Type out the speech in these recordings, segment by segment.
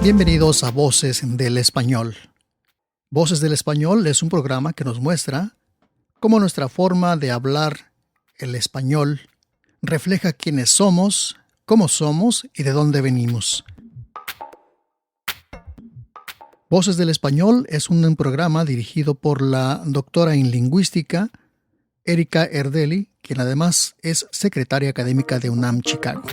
Bienvenidos a Voces del Español. Voces del Español es un programa que nos muestra cómo nuestra forma de hablar el español refleja quiénes somos, cómo somos y de dónde venimos. Voces del Español es un programa dirigido por la doctora en lingüística Erika Erdeli, quien además es secretaria académica de UNAM Chicago.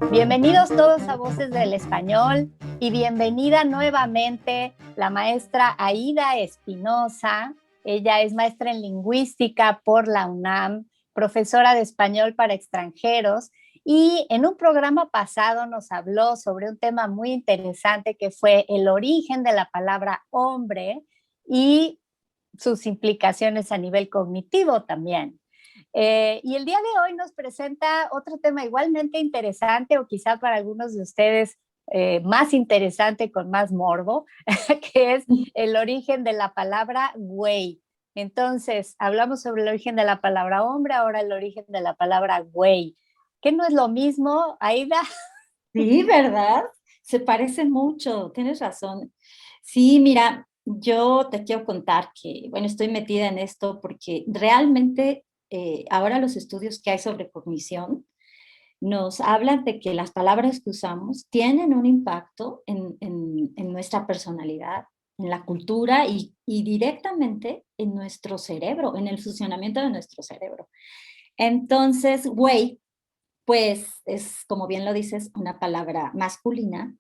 Bienvenidos todos a Voces del Español y bienvenida nuevamente la maestra Aida Espinosa. Ella es maestra en lingüística por la UNAM, profesora de español para extranjeros, y en un programa pasado nos habló sobre un tema muy interesante que fue el origen de la palabra hombre y sus implicaciones a nivel cognitivo también. Y el día de hoy nos presenta otro tema igualmente interesante, o quizá para algunos de ustedes más interesante, con más morbo, que es el origen de la palabra güey. Entonces, hablamos sobre el origen de la palabra hombre, ahora el origen de la palabra güey. ¿Qué no es lo mismo, Aida? Sí, ¿verdad? Se parecen mucho, tienes razón. Sí, mira, yo te quiero contar que, bueno, estoy metida en esto porque realmente ahora los estudios que hay sobre cognición nos hablan de que las palabras que usamos tienen un impacto en nuestra personalidad, en la cultura y directamente en nuestro cerebro, en el funcionamiento de nuestro cerebro. Entonces, güey, pues es, como bien lo dices, una palabra masculina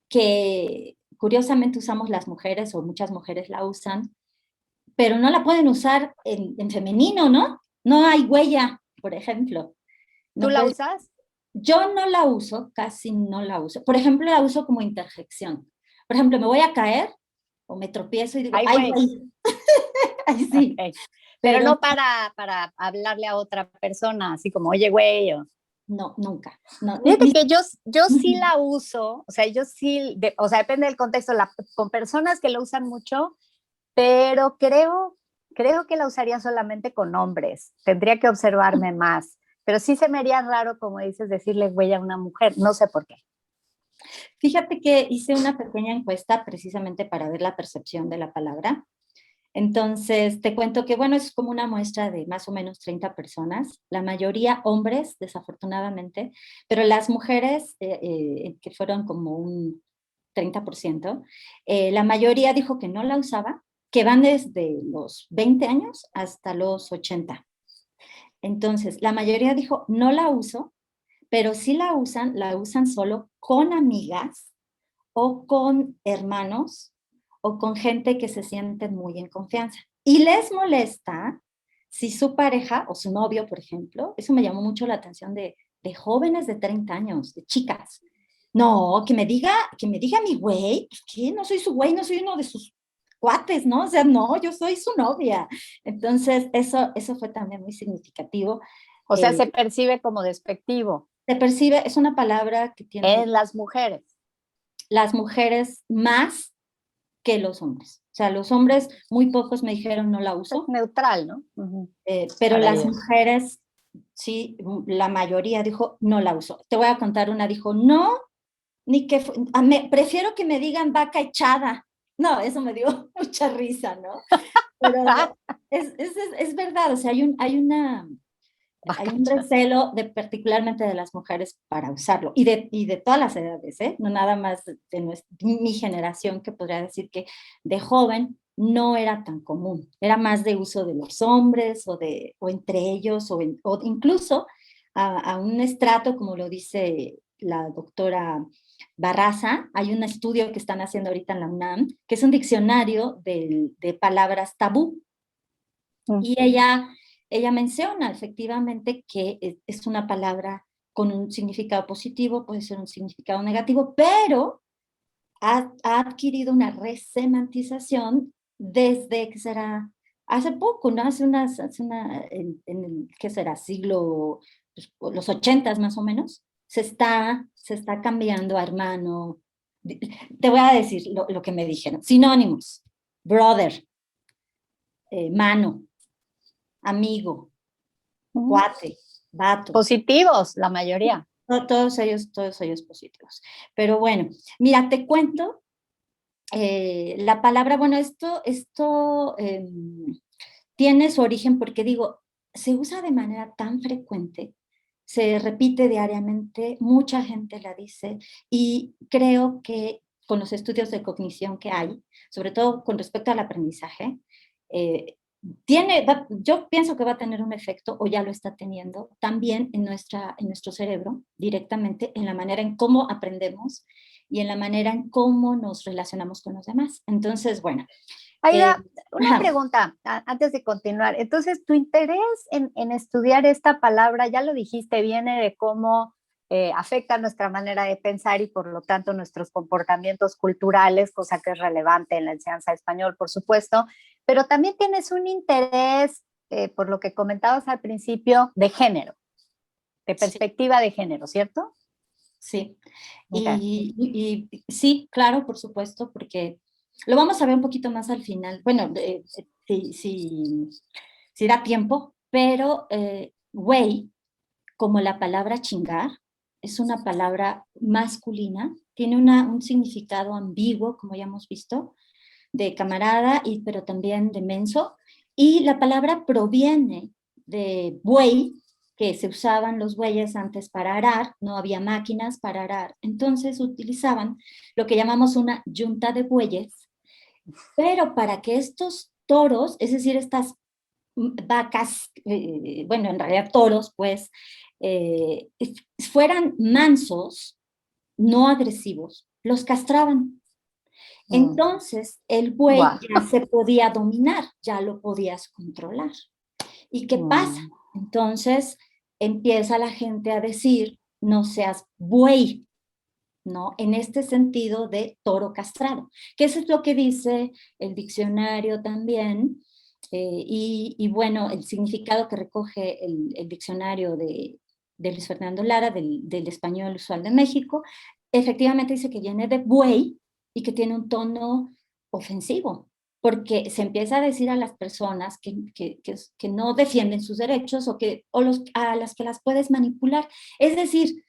que curiosamente usamos las mujeres, o muchas mujeres la usan, pero no la pueden usar en femenino, ¿no? No hay huella, por ejemplo. ¿Tú No la puedes, usas? yo no la uso, casi no la uso. Por ejemplo, la uso como interjección. Por ejemplo, me voy a caer o me tropiezo y digo, Ay, ¡ay, güey. güey! Ay, sí. Okay. Pero Pero no para hablarle a otra persona, así como, oye, güey, o... no, nunca. No, Fíjate que yo sí la uso, o sea, yo sí, o sea, depende del contexto, con personas que lo usan mucho, pero creo que la usaría solamente con hombres. Tendría que observarme más, pero sí se me haría raro, como dices, decirle güey a una mujer, no sé por qué. Fíjate que hice una pequeña encuesta precisamente para ver la percepción de la palabra. Entonces, te cuento que, bueno, es como una muestra de más o menos 30 personas, la mayoría hombres, desafortunadamente, pero las mujeres, que fueron como un 30%, la mayoría dijo que no la usaba, que van desde los 20 años hasta los 80. Entonces, la mayoría dijo, no la uso, pero sí la usan solo con amigas o con hermanos o con gente que se sienten muy en confianza. Y les molesta si su pareja o su novio, por ejemplo, eso me llamó mucho la atención de jóvenes de 30 años, de chicas. No, que me diga mi güey, pues ¿qué? No soy su güey, no soy uno de sus cuates, ¿no? O sea, no, yo soy su novia. Entonces, eso fue también muy significativo. O sea, se percibe como despectivo. Se percibe, es una palabra que tiene En las mujeres. las mujeres más que los hombres. O sea, los hombres, muy pocos me dijeron no la Es uso, neutral, ¿no? Uh-huh. pero Para las ellos. mujeres, sí, la mayoría dijo no la uso. Te voy a contar una, dijo no, ni que, prefiero que me digan vaca echada. No, eso me dio mucha risa, ¿no? Pero es verdad, o sea, hay un recelo particularmente de las mujeres para usarlo y de todas las edades, ¿eh? No nada más de mi generación, que podría decir que de joven no era tan común, era más de uso de los hombres o entre ellos o incluso a un estrato, como lo dice la doctora Barraza. Hay un estudio que están haciendo ahorita en la UNAM, que es un diccionario de palabras tabú. Y ella menciona efectivamente que es una palabra con un significado positivo, puede ser un significado negativo, pero ha adquirido una resemantización desde que será hace poco, ¿no? En el, ¿qué será? Siglo, pues, los 80 más o menos, se está cambiando a hermano. Te voy a decir lo que me dijeron. Sinónimos: brother, mano, amigo, cuate, vato. Positivos, la mayoría. Todos ellos positivos. Pero bueno, mira, te cuento la palabra, bueno, esto tiene su origen porque digo, se usa de manera tan frecuente, se repite diariamente, mucha gente la dice y creo que con los estudios de cognición que hay, sobre todo con respecto al aprendizaje, eh, yo pienso que va a tener un efecto, o ya lo está teniendo, también en nuestro cerebro, directamente en la manera en cómo aprendemos y en la manera en cómo nos relacionamos con los demás. Entonces, bueno. Aida, una Ajá. pregunta antes de continuar. Entonces, tu interés en estudiar esta palabra, ya lo dijiste, viene de cómo afecta nuestra manera de pensar y por lo tanto nuestros comportamientos culturales, cosa que es relevante en la enseñanza de español, por supuesto, pero también tienes un interés, por lo que comentabas al principio, de género, de Sí, perspectiva de género, ¿cierto? sí. Okay. Y sí, claro, por supuesto, porque lo vamos a ver un poquito más al final. Bueno, si da tiempo, pero güey, como la palabra chingar, es una palabra masculina, tiene un significado ambiguo, como ya hemos visto, de camarada, pero también de menso, y la palabra proviene de buey, que se usaban los bueyes antes para arar, no había máquinas para arar, entonces utilizaban lo que llamamos una yunta de bueyes, pero para que estos toros, es decir, estas vacas, bueno, en realidad toros, pues, eh, fueran mansos, no agresivos, los castraban. Entonces, el buey Wow. ya se podía dominar, ya lo podías controlar. ¿Y qué pasa? Entonces, empieza la gente a decir, no seas buey, ¿no? En este sentido de toro castrado, que eso es lo que dice el diccionario también, y bueno, el significado que recoge el diccionario de Luis Fernando Lara, del español usual de México, efectivamente dice que viene de buey y que tiene un tono ofensivo, porque se empieza a decir a las personas que no defienden sus derechos a las que las puedes manipular. Es decir,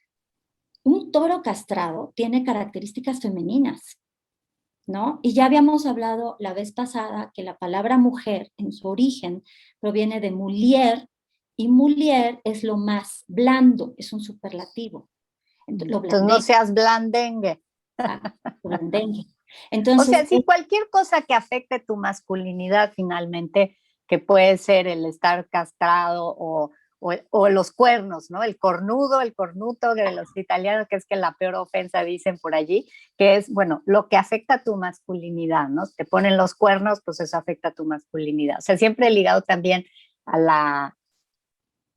un toro castrado tiene características femeninas, ¿no? Y ya habíamos hablado la vez pasada que la palabra mujer en su origen proviene de mulier, y mulier es lo más blando, es un superlativo. Lo Entonces no blandengue, seas blandengue. lo blandengue. O Entonces, sea, si cualquier cosa que afecte tu masculinidad finalmente, que puede ser el estar castrado o los cuernos, ¿no? El cornudo, el cornuto de los italianos, que es que la peor ofensa dicen por allí, que es, bueno, lo que afecta a tu masculinidad, ¿no? Te ponen los cuernos, pues eso afecta a tu masculinidad. O sea, siempre ligado también a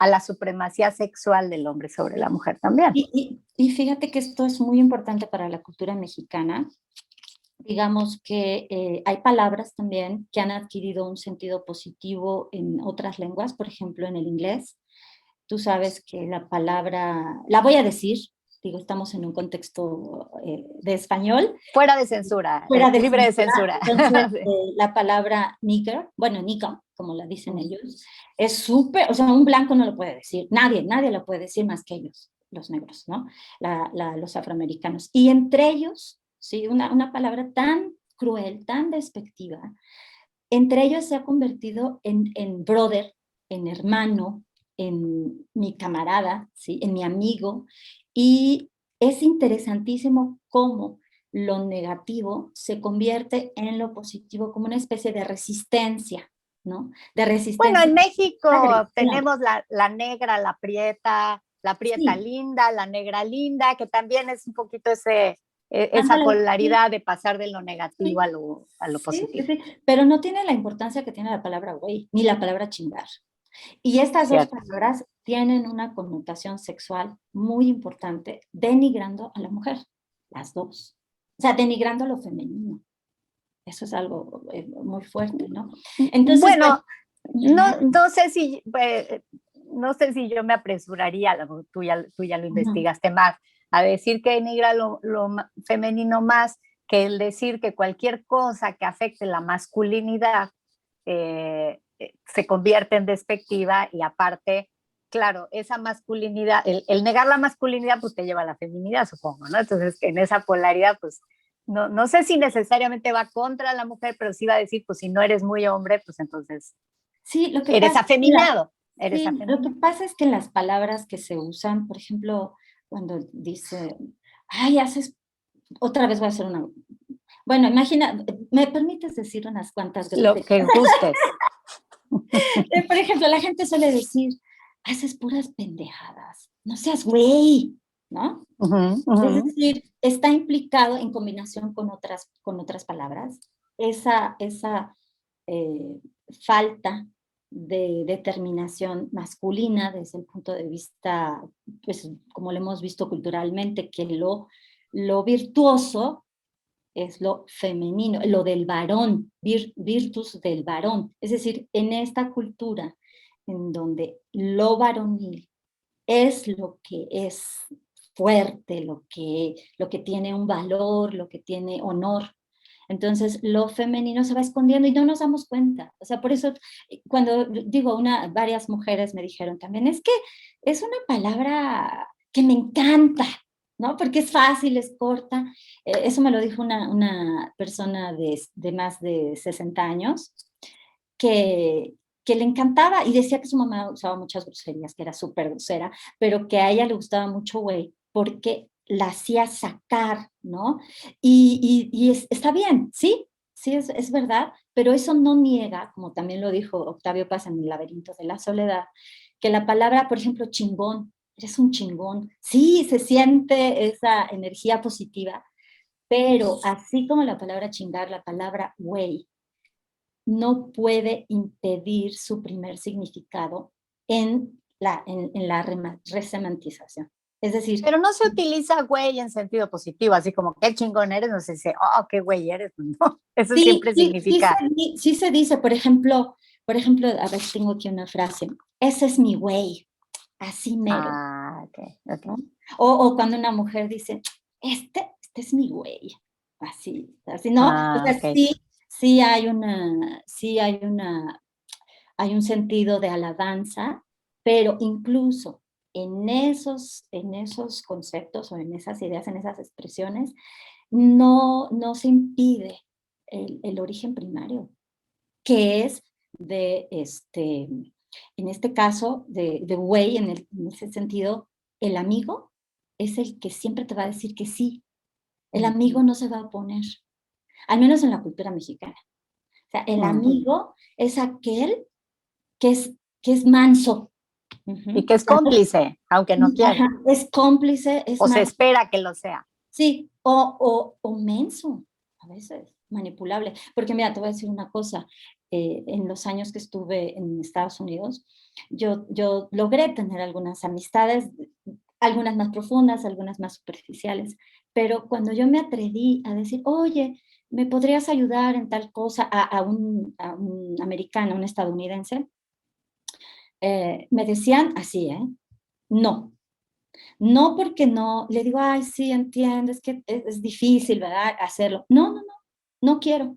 la supremacía sexual del hombre sobre la mujer también. y fíjate que esto es muy importante para la cultura mexicana. Digamos que hay palabras también que han adquirido un sentido positivo en otras lenguas, por ejemplo, en el inglés. Tú sabes que la palabra, la voy a decir, digo, estamos en un contexto de español, Fuera de censura, fuera de libre de censura. censura. Entonces, Sí. la palabra nigger, bueno, nigga, como la dicen ellos, es súper, o sea, un blanco no lo puede decir, nadie lo puede decir más que ellos, los negros, ¿no? Los afroamericanos. Y entre ellos, ¿sí? Una palabra tan cruel, tan despectiva, entre ellos se ha convertido en brother, en hermano, en mi camarada, ¿sí? En mi amigo, y es interesantísimo cómo lo negativo se convierte en lo positivo, como una especie de resistencia, ¿no? De Bueno, resistencia en a la México agresión. tenemos la negra, la prieta Sí, linda, la negra linda, que también es un poquito esa ándale, sí, polaridad de pasar de lo negativo sí, a lo sí, sí, positivo. sí, pero no tiene la importancia que tiene la palabra güey, ni la palabra chingar. Y estas dos Cierto. palabras tienen una connotación sexual muy importante, denigrando a la mujer, las dos. O sea, denigrando lo femenino. Eso es algo muy fuerte, ¿no? Entonces, bueno, Bueno, no sé si, no sé si yo me apresuraría, tú ya lo uh-huh. investigaste más, a decir que denigra femenino más que el decir que cualquier cosa que afecte la masculinidad se convierte en despectiva y aparte claro, esa masculinidad, el negar la masculinidad, pues te lleva a la feminidad, supongo, ¿no? Entonces, en esa polaridad, pues, no sé si necesariamente va contra la mujer, pero sí va a decir, pues, si no eres muy hombre, pues entonces Sí, lo que eres pasa, afeminado, eres sí, lo que afeminado. pasa es que las palabras que se usan, por ejemplo, cuando dice, ay, haces, otra vez voy a hacer una, bueno, imagina, ¿me permites decir unas cuantas Lo groserías? que gustes. Por ejemplo, la gente suele decir, haces puras pendejadas, no seas güey, ¿no? Ujú, Es ujú. decir, está implicado en combinación con otras palabras esa eh, falta de determinación masculina desde el punto de vista, pues como lo hemos visto culturalmente, que lo virtuoso es lo femenino, lo del varón, virtus del varón. Es decir, en esta cultura en donde lo varonil es lo que es fuerte, lo que tiene un valor, lo que tiene honor. Entonces, lo femenino se va escondiendo y no nos damos cuenta. O sea, por eso, cuando digo, varias mujeres me dijeron también, es que es una palabra que me encanta, ¿no? Porque es fácil, es corta. Eso me lo dijo una persona de más de 60 años, que, que le encantaba y decía que su mamá usaba muchas groserías, que era súper grosera, pero que a ella le gustaba mucho güey porque la hacía sacar, ¿no? Está bien, sí, sí, es verdad, pero eso no niega, como también lo dijo Octavio Paz en El laberinto de la soledad, que la palabra, por ejemplo, chingón, eres un chingón, sí, se siente esa energía positiva, pero así como la palabra chingar, la palabra güey, no puede impedir su primer significado en la resemantización. Es decir, Pero no se utiliza güey en sentido positivo, así como qué chingón eres, no se dice, oh, qué güey eres, no, eso sí, siempre sí, sí, significa, sí se dice, por ejemplo, a ver, tengo aquí una frase, ese es mi güey, así mero, ok, ¿no? ok. O cuando una mujer dice, este es mi güey, así, ¿no? O sea, Ok. hay un sentido de alabanza, pero incluso en esos conceptos o en esas ideas, en esas expresiones, no se impide el origen primario, que es en este caso, de güey, en ese sentido, el amigo es el que siempre te va a decir que sí. El amigo no se va a oponer, al menos en la cultura mexicana. O sea, el amigo es aquel que es, que es manso. Y Uh-huh. que es cómplice, aunque no quiere, Ajá, es cómplice, es o se manso. espera que lo sea. Sí, o menso, a veces, manipulable. Porque mira, te voy a decir una cosa. En los años que estuve en Estados Unidos, yo logré tener algunas amistades, algunas más profundas, algunas más superficiales, pero cuando yo me atreví a decir, oye, ¿me podrías ayudar en tal cosa a un americano, a un estadounidense? Me decían así, ¿eh? No. No porque no, le digo, ay, sí, entiendo, es que es difícil, ¿verdad? Hacerlo. No quiero.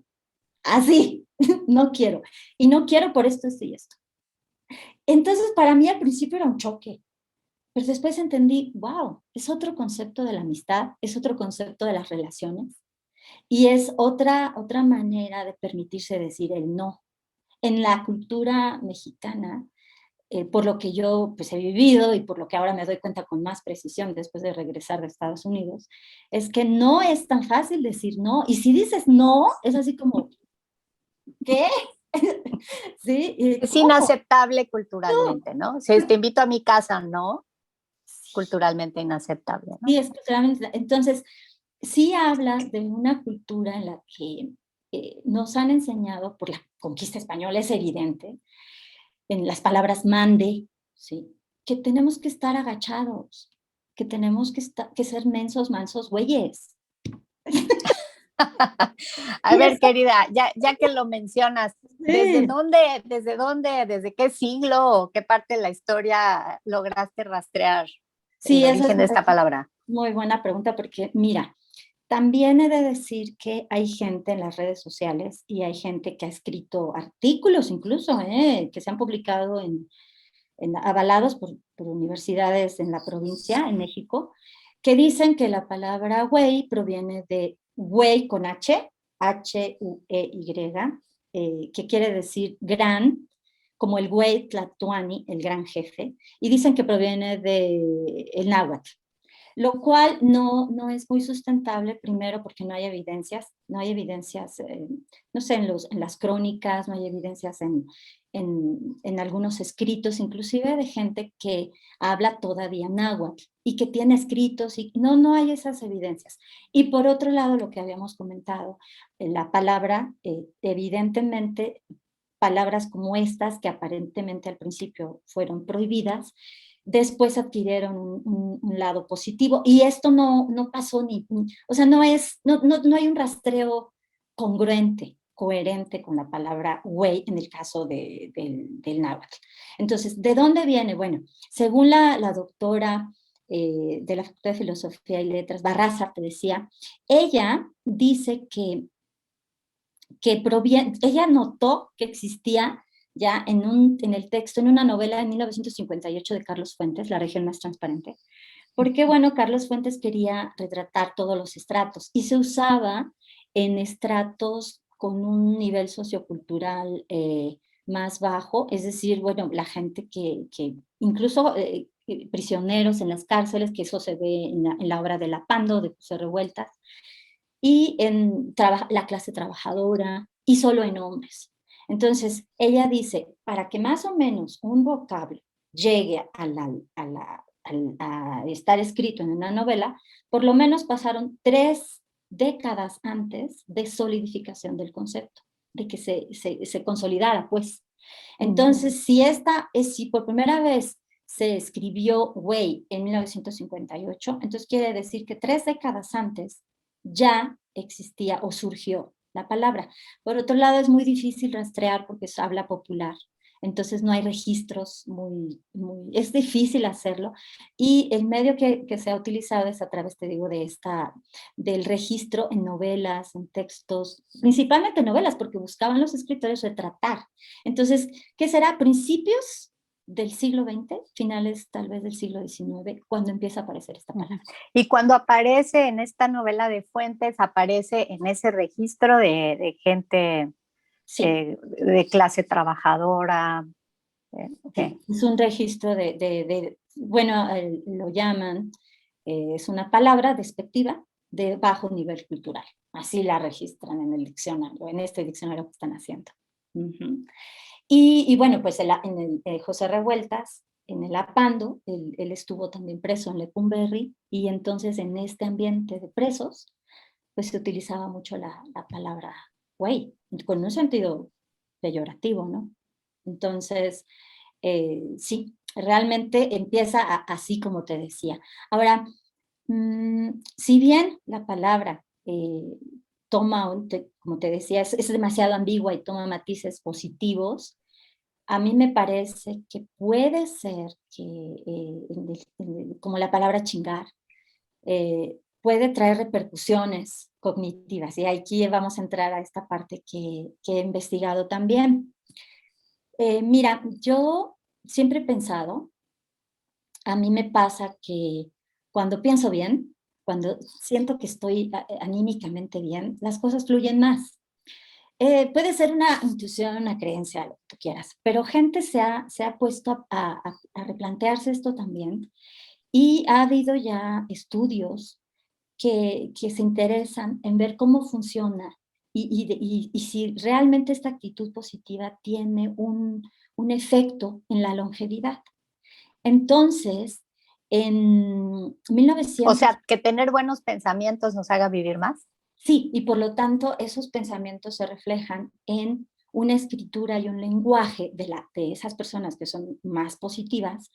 Así, no quiero. Y no quiero por esto y esto. Entonces, para mí al principio era un choque, pero después entendí, wow, es otro concepto de la amistad, es otro concepto de las relaciones y es otra manera de permitirse decir el no. En la cultura mexicana, por lo que yo pues, he vivido y por lo que ahora me doy cuenta con más precisión después de regresar de Estados Unidos, es que no es tan fácil decir no. Y si dices no, es así como, ¿qué? ¿Sí? Es ¿Cómo? inaceptable No. culturalmente, ¿no? Si te invito a mi casa, no, culturalmente inaceptable, ¿no? Sí, es culturalmente. Entonces, sí habla de una cultura en la que nos han enseñado, por la conquista española, es evidente, en las palabras mande, ¿sí? Que tenemos que estar agachados, que tenemos que ser mensos, mansos, güeyes. A Y ver, eso, querida, ya que lo mencionas, sí, desde qué siglo o qué parte de la historia lograste rastrear el sí, esa es origen de esta palabra? muy buena pregunta porque, mira, también he de decir que hay gente en las redes sociales y hay gente que ha escrito artículos incluso, que se han publicado avalados por universidades en la provincia, en México, que dicen que la palabra güey proviene de güey con H, H-U-E-Y, que quiere decir gran, como el güey Tlatoani, el gran jefe, y dicen que proviene del náhuatl, lo cual no es muy sustentable, primero porque no hay evidencias, no sé, en las crónicas, no hay evidencias en algunos escritos, inclusive de gente que habla todavía náhuatl y que tiene escritos, y no hay esas evidencias. Y por otro lado, lo que habíamos comentado, la palabra, evidentemente, palabras como estas, que aparentemente al principio fueron prohibidas, después adquirieron un lado positivo, y esto no pasó o sea, no hay un rastreo congruente, coherente con la palabra güey en el caso del náhuatl. Entonces, ¿de dónde viene? Bueno, según la doctora de la Facultad de Filosofía y Letras, Barraza, te decía, ella dice que ella notó que existía ya en el texto, en una novela de 1958 de Carlos Fuentes, La región más transparente, porque bueno, Carlos Fuentes quería retratar todos los estratos y se usaba en estratos con un nivel sociocultural más bajo, es decir, bueno, la gente que incluso prisioneros en las cárceles, que eso se ve en la obra de La Pando, de José Revueltas, y en la clase trabajadora, y solo en hombres. Entonces, ella dice, para que más o menos un vocablo llegue a estar escrito en una novela, por lo menos pasaron 3 décadas antes de solidificación del concepto, de que se consolidara, pues. Entonces, si por primera vez se escribió güey en 1958, entonces quiere decir que 3 décadas antes ya existía o surgió la palabra. Por otro lado, es muy difícil rastrear porque es habla popular, entonces no hay registros, es difícil hacerlo, y el medio que se ha utilizado es a través, te digo, del registro en novelas, en textos, principalmente novelas, porque buscaban los escritores retratar. Entonces, ¿qué será? Principios del siglo XX, finales tal vez del siglo XIX, cuando empieza a aparecer esta palabra. Y cuando aparece en esta novela de Fuentes, aparece en ese registro de gente Sí. De clase trabajadora. Sí, es un registro bueno, lo llaman, es una palabra despectiva de bajo nivel cultural. Así la registran en el diccionario, en este diccionario que están haciendo. Uh-huh. Y bueno, pues en el José Revueltas, en el Apando, él estuvo también preso en Lecumberri, y entonces en este ambiente de presos, pues se utilizaba mucho la palabra güey, con un sentido peyorativo, ¿no? Entonces, sí, realmente empieza así como te decía. Ahora, si bien la palabra toma, como te decía, es demasiado ambigua y toma matices positivos, a mí me parece que puede ser que, como la palabra chingar, puede traer repercusiones cognitivas. Y aquí vamos a entrar a esta parte que he investigado también. Mira, yo siempre he pensado, a mí me pasa que cuando pienso bien, cuando siento que estoy anímicamente bien, las cosas fluyen más. Puede ser una intuición, una creencia, lo que tú quieras, pero gente se ha puesto a replantearse esto también, y ha habido ya estudios que se interesan en ver cómo funciona y si realmente esta actitud positiva tiene un efecto en la longevidad. Entonces, en 1900... O sea, que tener buenos pensamientos nos haga vivir más. Sí, y por lo tanto esos pensamientos se reflejan en una escritura y un lenguaje de esas personas que son más positivas,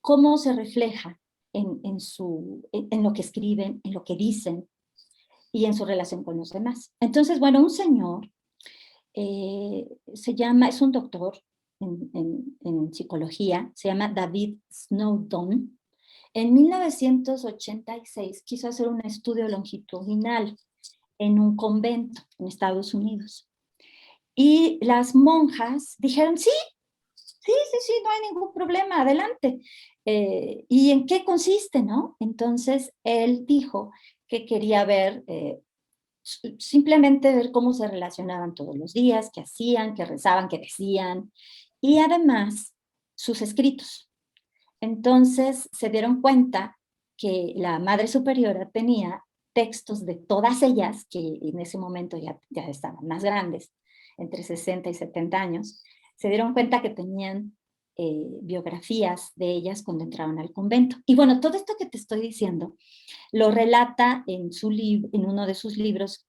cómo se refleja en lo que escriben, en lo que dicen y en su relación con los demás. Entonces, bueno, un señor es un doctor en psicología, se llama David Snowdon. En 1986 quiso hacer un estudio longitudinal en un convento en Estados Unidos. Y las monjas dijeron, sí, sí, no hay ningún problema, adelante. ¿Y en qué consiste, no? Entonces, él dijo que quería ver, simplemente ver cómo se relacionaban todos los días, qué hacían, qué rezaban, qué decían, y además sus escritos. Entonces, se dieron cuenta que la Madre Superiora tenía textos de todas ellas, que en ese momento ya estaban más grandes, entre 60 y 70 años, se dieron cuenta que tenían biografías de ellas cuando entraron al convento. Y bueno, todo esto que te estoy diciendo lo relata en uno de sus libros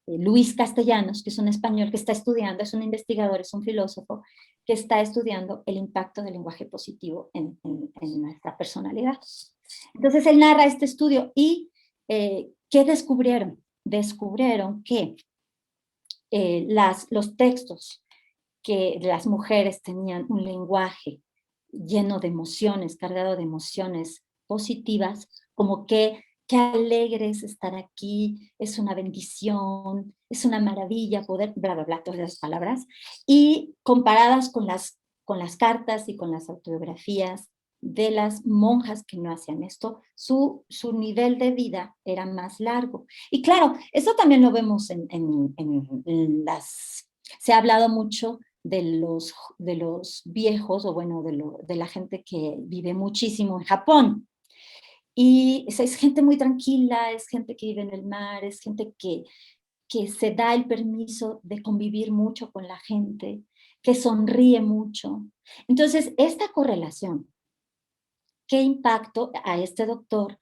Luis Castellanos, que es un español que está estudiando, es un investigador, es un filósofo, que está estudiando el impacto del lenguaje positivo en nuestra personalidad. Entonces él narra este estudio y ¿qué descubrieron? Descubrieron que los textos que las mujeres tenían un lenguaje lleno de emociones, cargado de emociones positivas, como que qué alegre es estar aquí, es una bendición, es una maravilla poder, bla, bla, bla, todas esas palabras, y comparadas con las cartas y con las autobiografías de las monjas que no hacían esto, su nivel de vida era más largo. Y claro, eso también lo vemos en las... Se ha hablado mucho de los viejos, o bueno, de la gente que vive muchísimo en Japón. Y es gente muy tranquila, es gente que vive en el mar, es gente que se da el permiso de convivir mucho con la gente, que sonríe mucho. Entonces, esta correlación, ¿qué impacto a este doctor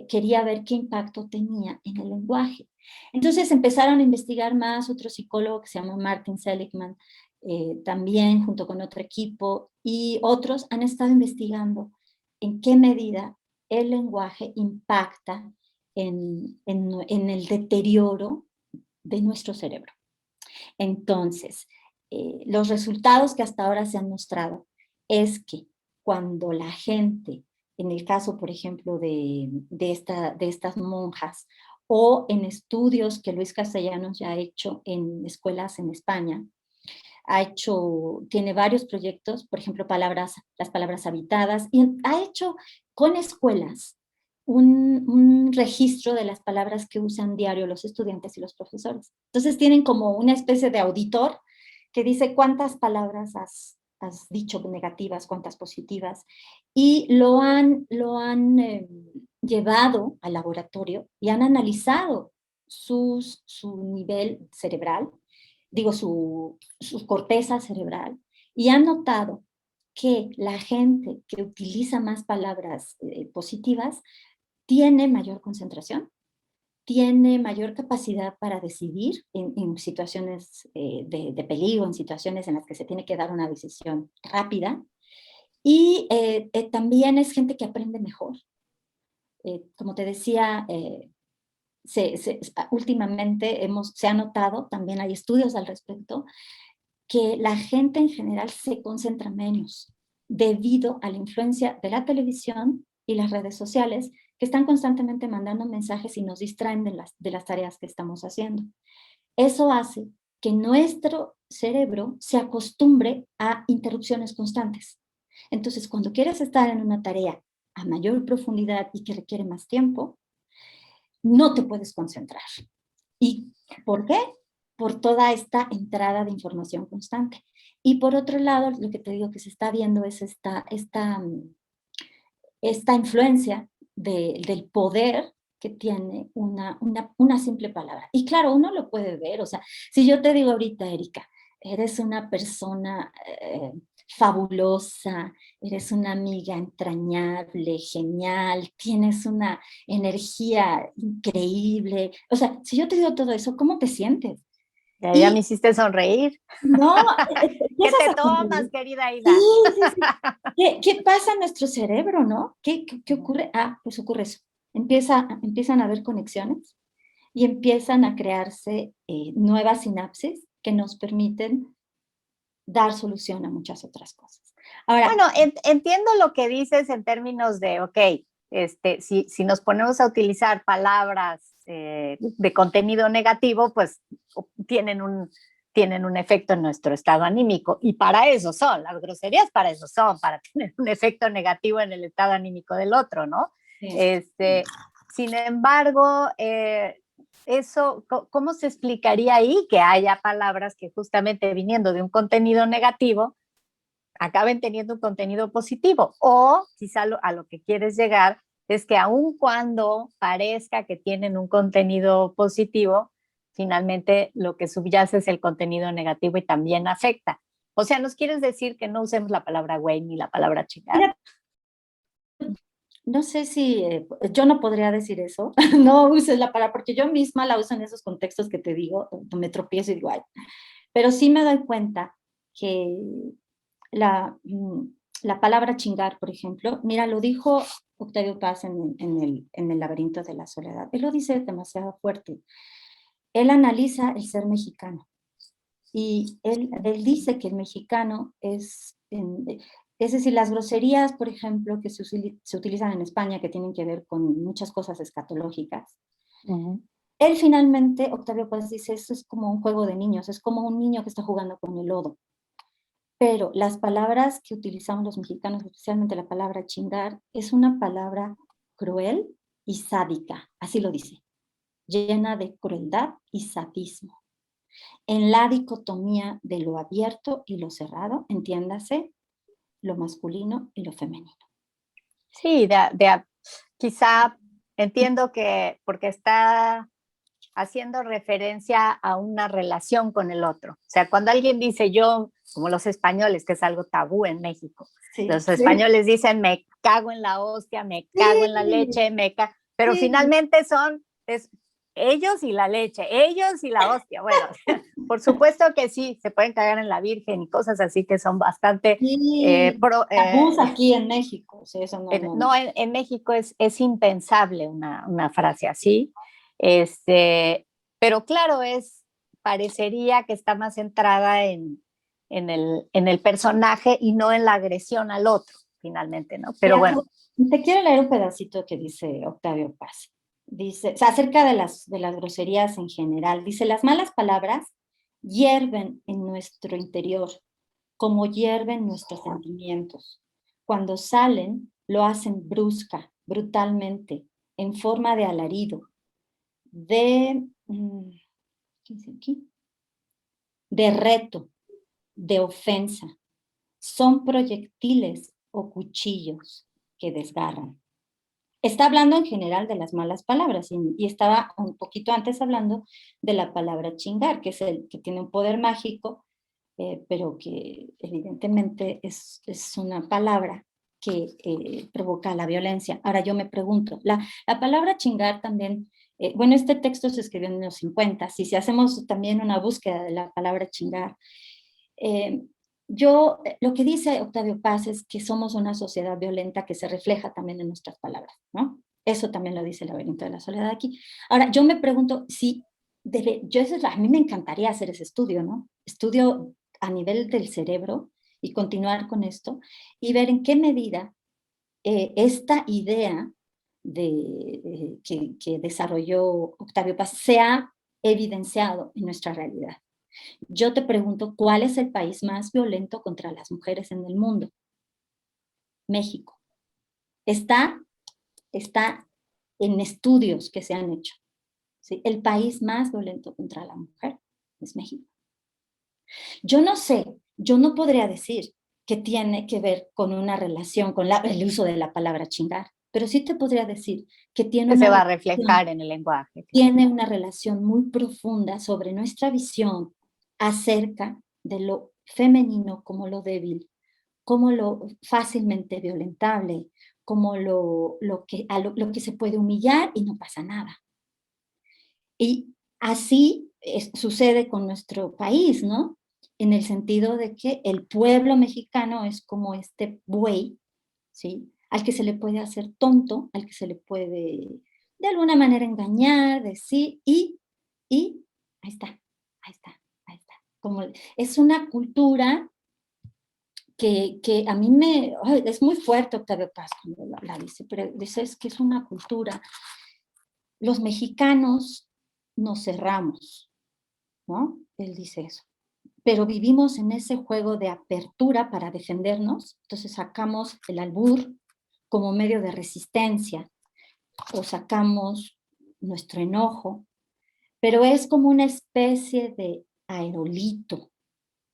quería ver qué impacto tenía en el lenguaje? Entonces empezaron a investigar más, otro psicólogo que se llama Martin Seligman, también junto con otro equipo, y otros han estado investigando en qué medida el lenguaje impacta en el deterioro de nuestro cerebro. Entonces, los resultados que hasta ahora se han mostrado es que cuando la gente, en el caso, por ejemplo, de estas monjas, o en estudios que Luis Castellanos ya ha hecho en escuelas en España, tiene varios proyectos, por ejemplo, las palabras habitadas, y ha hecho con escuelas un registro de las palabras que usan diario los estudiantes y los profesores. Entonces tienen como una especie de auditor que dice cuántas palabras has dicho negativas, cuántas positivas, y lo han llevado al laboratorio y han analizado su nivel cerebral, digo, su corteza cerebral, y han notado que la gente que utiliza más palabras positivas tiene mayor concentración, tiene mayor capacidad para decidir en situaciones de peligro, en situaciones en las que se tiene que dar una decisión rápida, y también es gente que aprende mejor. Como te decía, últimamente se ha notado, también hay estudios al respecto, que la gente en general se concentra menos debido a la influencia de la televisión y las redes sociales, que están constantemente mandando mensajes y nos distraen de las tareas que estamos haciendo. Eso hace que nuestro cerebro se acostumbre a interrupciones constantes. Entonces, cuando quieres estar en una tarea a mayor profundidad y que requiere más tiempo, no te puedes concentrar. ¿Y por qué? Por toda esta entrada de información constante. Y por otro lado, lo que te digo que se está viendo es esta influencia del poder que tiene una simple palabra. Y claro, uno lo puede ver, o sea, si yo te digo ahorita, Erika, eres una persona fabulosa, eres una amiga entrañable, genial, tienes una energía increíble, o sea, si yo te digo todo eso, ¿cómo te sientes? Ya me hiciste sonreír. No, ¿Qué te tomas, querida Aida? Sí, sí, sí. ¿Qué pasa en nuestro cerebro, no? ¿Qué ocurre? Pues ocurre eso. Empiezan a haber conexiones y empiezan a crearse nuevas sinapsis que nos permiten dar solución a muchas otras cosas. Ahora, bueno, entiendo lo que dices en términos de, ok, si nos ponemos a utilizar palabras de contenido negativo, pues tienen tienen un efecto en nuestro estado anímico. Y para eso son, las groserías para eso son, para tener un efecto negativo en el estado anímico del otro, ¿no? Sí. Sin embargo, eso, ¿cómo se explicaría ahí que haya palabras que justamente viniendo de un contenido negativo acaben teniendo un contenido positivo? O quizá a lo que quieres llegar es que aun cuando parezca que tienen un contenido positivo, finalmente lo que subyace es el contenido negativo y también afecta. O sea, ¿nos quieres decir que no usemos la palabra güey ni la palabra chingar? Mira, no sé si, yo no podría decir eso, no uses la palabra, porque yo misma la uso en esos contextos que te digo, me tropiezo y digo, ay, pero sí me doy cuenta que la, la palabra chingar, por ejemplo, mira, lo dijo Octavio Paz en el laberinto de la soledad, él lo dice demasiado fuerte, él analiza el ser mexicano y él dice que el mexicano es decir, las groserías, por ejemplo, que se utilizan en España, que tienen que ver con muchas cosas escatológicas. Él finalmente, Octavio Paz dice, eso es como un juego de niños, es como un niño que está jugando con el lodo. Pero las palabras que utilizamos los mexicanos, especialmente la palabra chingar, es una palabra cruel y sádica, así lo dice, llena de crueldad y sadismo. En la dicotomía de lo abierto y lo cerrado, entiéndase, lo masculino y lo femenino. Sí, quizá entiendo que porque está haciendo referencia a una relación con el otro. O sea, cuando alguien dice yo, como los españoles, que es algo tabú en México, Sí, los sí, españoles dicen me cago en la hostia, me cago en la sí, leche, pero sí. finalmente es ellos y la leche, ellos y la hostia. Bueno, por supuesto que sí, se pueden cagar en la Virgen y cosas así que son bastante... Y tabús aquí en México, sí, eso no, no, no. no, en México es impensable una frase así. Pero claro, parecería que está más centrada en el personaje y no en la agresión al otro, finalmente, ¿no? Pero Mira, bueno. te quiero leer un pedacito que dice Octavio Paz. Dice, o sea, acerca de las groserías en general. Dice, las malas palabras hierven en nuestro interior, como hierven nuestros sentimientos. Cuando salen, lo hacen brusca, brutalmente, en forma de alarido, ¿qué dice aquí? De reto, de ofensa. Son proyectiles o cuchillos que desgarran. Está hablando en general de las malas palabras y estaba un poquito antes hablando de la palabra chingar, que es el que tiene un poder mágico, pero que evidentemente es una palabra que provoca la violencia. Ahora yo me pregunto, la palabra chingar también, bueno, este texto se escribió en los 50, si hacemos también una búsqueda de la palabra chingar, lo que dice Octavio Paz es que somos una sociedad violenta que se refleja también en nuestras palabras, ¿no? Eso también lo dice el laberinto de la soledad aquí. Ahora, yo me pregunto si, a mí me encantaría hacer ese estudio, ¿no? Estudio a nivel del cerebro y continuar con esto y ver en qué medida esta idea que desarrolló Octavio Paz se ha evidenciado en nuestra realidad. Yo te pregunto, ¿cuál es el país más violento contra las mujeres en el mundo? México. Está en estudios que se han hecho. ¿Sí? El país más violento contra la mujer es México. Yo no sé, yo no podría decir que tiene que ver con una relación, con el uso de la palabra chingar, pero sí te podría decir que Que se va a reflejar en el lenguaje. Claro. Tiene una relación muy profunda sobre nuestra visión acerca de lo femenino como lo débil, como lo fácilmente violentable, como lo que se puede humillar y no pasa nada. Y así sucede con nuestro país, ¿no? En el sentido de que el pueblo mexicano es como este buey, ¿sí? Al que se le puede hacer tonto, al que se le puede de alguna manera engañar, decir, y ahí está, ahí está, ahí está. Como, es una cultura que a mí es muy fuerte Octavio Paz cuando la dice, pero dice es que es una cultura. Los mexicanos nos cerramos, ¿no? Él dice eso. pero vivimos en ese juego de apertura para defendernos, entonces sacamos el albur como medio de resistencia o sacamos nuestro enojo, pero es como una especie de aerolito,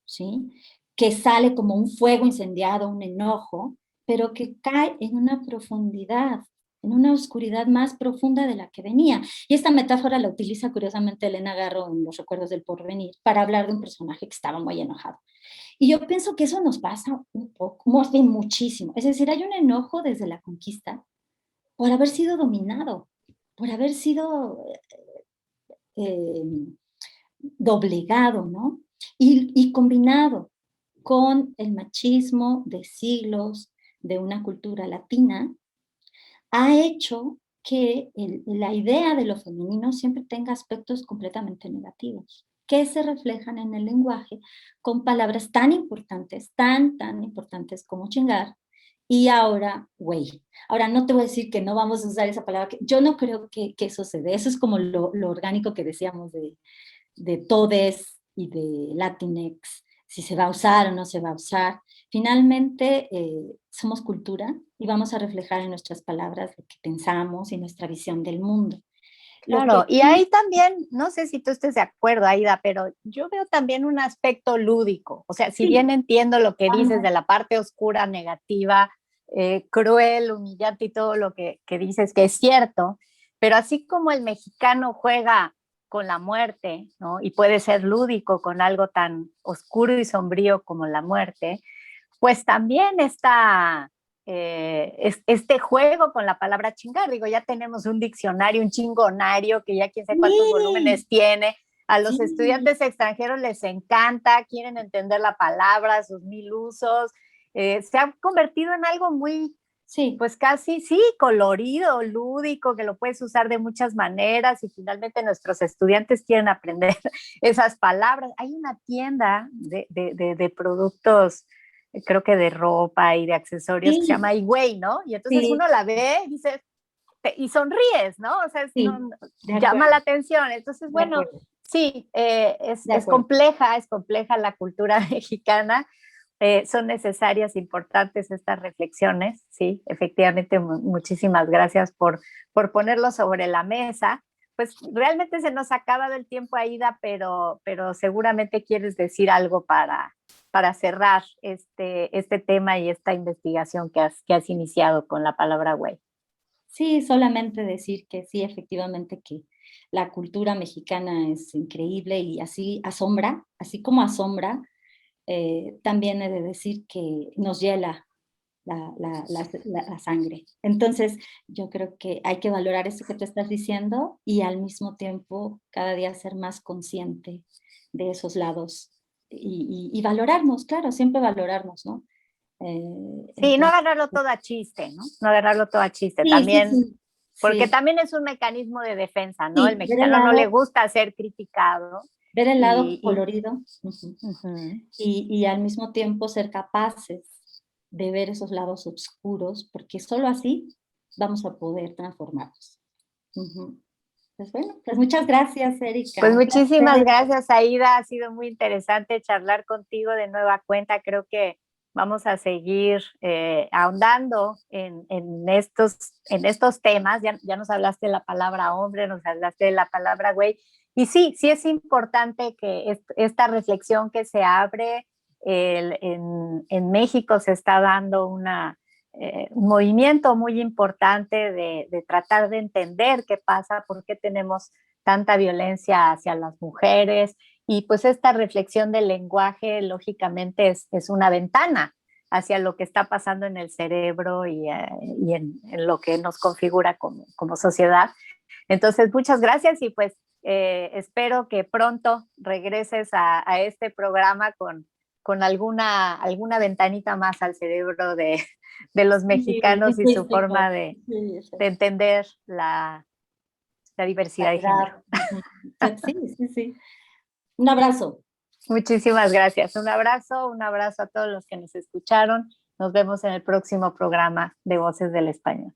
¿sí? Que sale como un fuego incendiado, un enojo, pero que cae en una profundidad, en una oscuridad más profunda de la que venía. Y esta metáfora la utiliza curiosamente Elena Garro en Los Recuerdos del Porvenir para hablar de un personaje que estaba muy enojado. Y yo pienso que eso nos pasa un poco, más bien muchísimo. Es decir, hay un enojo desde la conquista por haber sido dominado, por haber sido eh, doblegado, ¿no? Y combinado con el machismo de siglos de una cultura latina, ha hecho que la idea de lo femenino siempre tenga aspectos completamente negativos, que se reflejan en el lenguaje con palabras tan importantes, tan importantes como chingar, y ahora, güey. Ahora, no te voy a decir que no vamos a usar esa palabra, que yo no creo que eso se dé, eso es como lo orgánico que decíamos de todes y de Latinx, si se va a usar o no se va a usar. Finalmente, somos cultura y vamos a reflejar en nuestras palabras lo que pensamos y nuestra visión del mundo. Claro, y ahí también, no sé si tú estés de acuerdo, Aida, pero yo veo también un aspecto lúdico. O sea, si bien entiendo lo que dices de la parte oscura, negativa, cruel, humillante y todo lo que dices, que es cierto, pero así como el mexicano juega con la muerte, ¿no? Y puede ser lúdico con algo tan oscuro y sombrío como la muerte, pues también está este juego con la palabra chingar. Digo, ya tenemos un diccionario, un chingonario que ya quién sabe cuántos volúmenes tiene. A los estudiantes extranjeros les encanta, quieren entender la palabra, sus mil usos. Se ha convertido en algo muy, pues casi, sí, colorido, lúdico, que lo puedes usar de muchas maneras y finalmente nuestros estudiantes quieren aprender esas palabras. Hay una tienda de productos, creo que de ropa y de accesorios, que se llama Higüey, ¿no? Y entonces uno la ve y dice, y sonríes, ¿no? O sea, llama la atención. Entonces, bueno, sí, es compleja la cultura mexicana. Son necesarias, importantes estas reflexiones, sí, efectivamente, muchísimas gracias por ponerlo sobre la mesa. Pues realmente se nos ha acabado el tiempo, Aida, pero seguramente quieres decir algo para cerrar este tema y esta investigación que has iniciado con la palabra güey. Sí, solamente decir que sí, efectivamente que la cultura mexicana es increíble y así asombra, así como asombra, también he de decir que nos hiela la sangre. Entonces, yo creo que hay que valorar eso que tú estás diciendo y al mismo tiempo cada día ser más consciente de esos lados y valorarnos, claro, siempre valorarnos, ¿no? Sí, no agarrarlo todo a chiste, ¿no? No agarrarlo todo a chiste, sí, también, sí, porque sí. también es un mecanismo de defensa, ¿no? Sí, El mexicano no le gusta ser criticado. ver el lado colorido Y al mismo tiempo ser capaces de ver esos lados oscuros, porque solo así vamos a poder transformarnos. Pues bueno, pues muchas gracias, Erika. Pues muchísimas gracias, Aida. Ha sido muy interesante charlar contigo de nueva cuenta. Creo que vamos a seguir ahondando en estos temas. Ya nos hablaste de la palabra hombre, nos hablaste de la palabra güey. Y sí es importante que esta reflexión que se abre en México se está dando un movimiento muy importante de tratar de entender qué pasa, por qué tenemos tanta violencia hacia las mujeres, y pues esta reflexión del lenguaje lógicamente es una ventana hacia lo que está pasando en el cerebro y en lo que nos configura como sociedad. Entonces, muchas gracias y pues espero que pronto regreses a este programa con alguna ventanita más al cerebro de los mexicanos y su forma de entender la diversidad de género. Sí. Un abrazo. Muchísimas gracias. Un abrazo a todos los que nos escucharon. Nos vemos en el próximo programa de Voces del Español.